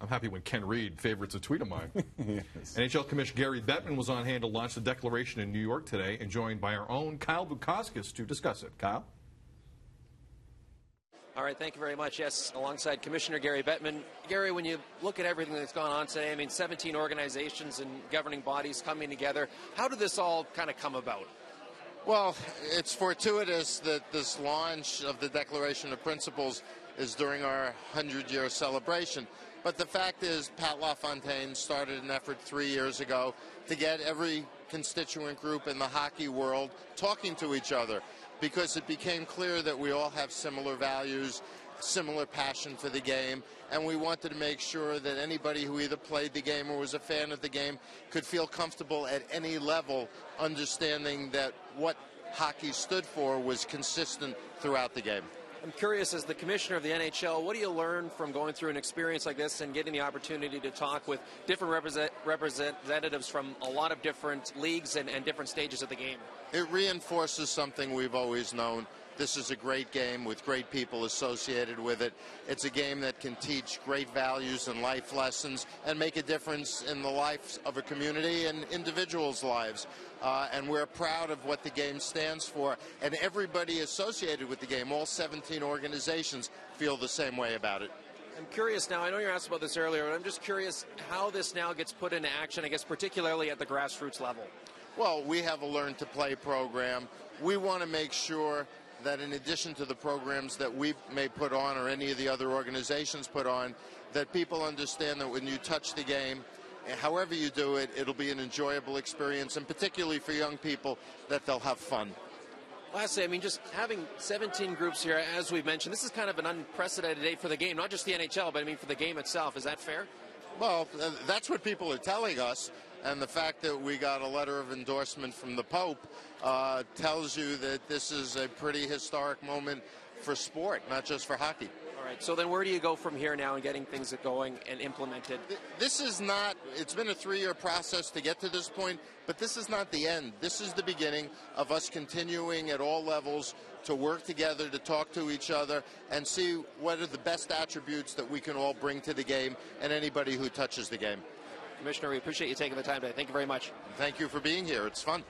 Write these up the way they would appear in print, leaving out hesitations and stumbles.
I'm happy when Ken Reed favorites a tweet of mine. Yes. NHL Commissioner Gary Bettman was on hand to launch the declaration in New York today and joined by our own Kyle Bukauskas to discuss it. Kyle? All right, thank you very much. Yes, alongside Commissioner Gary Bettman. Gary, when you look at everything that's gone on today, I mean, 17 organizations and governing bodies coming together, how did this all kind of come about? Well, it's fortuitous that this launch of the Declaration of Principles is during our 100-year celebration. But the fact is, Pat LaFontaine started an effort 3 years ago to get every constituent group in the hockey world talking to each other, because it became clear that we all have similar values, similar passion for the game, and we wanted to make sure that anybody who either played the game or was a fan of the game could feel comfortable at any level, understanding that what hockey stood for was consistent throughout the game. I'm curious, as the commissioner of the NHL, what do you learn from going through an experience like this and getting the opportunity to talk with different representatives from a lot of different leagues and different stages of the game? It reinforces something we've always known. This is a great game with great people associated with it. It's a game that can teach great values and life lessons and make a difference in the lives of a community and individuals' lives. And we're proud of what the game stands for. And everybody associated with the game, all 17 organizations, feel the same way about it. I'm curious now, I know you were asked about this earlier, but I'm just curious how this now gets put into action, I guess particularly at the grassroots level. Well, we have a Learn to Play program. We want to make sure that in addition to the programs that we may put on or any of the other organizations put on, that people understand that when you touch the game, however you do it, it'll be an enjoyable experience, and particularly for young people, that they'll have fun. Lastly, I mean, just having 17 groups here, as we've mentioned, this is kind of an unprecedented day for the game, not just the NHL, but I mean for the game itself. Is that fair? Well, that's what people are telling us, and the fact that we got a letter of endorsement from the Pope tells you that this is a pretty historic moment for sport, not just for hockey. All right, so then where do you go from here now in getting things going and implemented? This is not, it's been a 3-year process to get to this point, but this is not the end. This is the beginning of us continuing at all levels to work together, to talk to each other, and see what are the best attributes that we can all bring to the game and anybody who touches the game. Commissioner, we appreciate you taking the time today. Thank you very much. Thank you for being here. It's fun.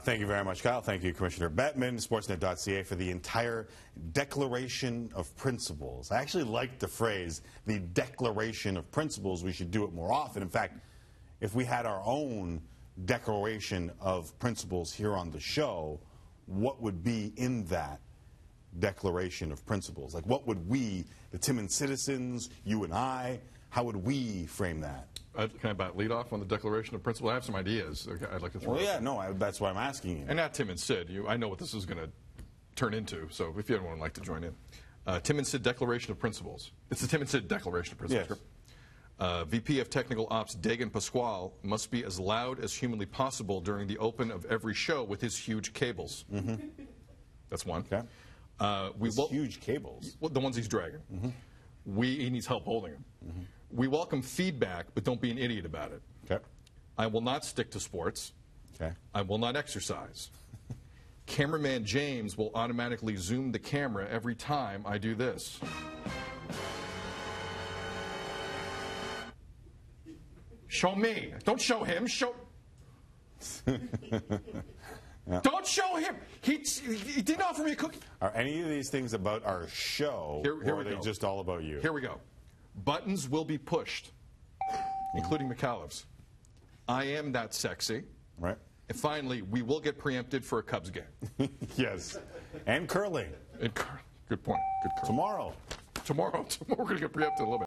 Thank you very much, Kyle. Thank you, Commissioner Bettman, Sportsnet.ca, for the entire Declaration of Principles. I actually like the phrase, the Declaration of Principles. We should do it more often. In fact, if we had our own Declaration of Principles here on the show, what would be in that Declaration of Principles? Like, what would we, the Tim and citizens, you and I, how would we frame that? Can I about lead off on the Declaration of Principles? I have some ideas I'd like to throw out. Yeah, no, that's why I'm asking you. And not Tim and Sid. I know what this is going to turn into, so if you anyone would like to join in. Tim and Sid Declaration of Principles. It's the Tim and Sid Declaration of Principles. Yes. VP of Technical Ops Dagan Pasquale must be as loud as humanly possible during the open of every show with his huge cables. Mm-hmm. That's one. Okay. Huge cables. The ones he's dragging. Mm-hmm. He needs help holding them. Mm-hmm. We welcome feedback, but don't be an idiot about it. Okay. I will not stick to sports. Okay. I will not exercise. Cameraman James will automatically zoom the camera every time I do this. Show me. Don't show him. Show. Yeah. Don't show him. He didn't offer me a cookie. Are any of these things about our show, Here or are they just all about you? Here we go. Buttons will be pushed, including McAuliffe's. I am that sexy. Right. And finally, we will get preempted for a Cubs game. Yes. And curling. Good point. Good curling. Tomorrow. Tomorrow we're going to get preempted a little bit.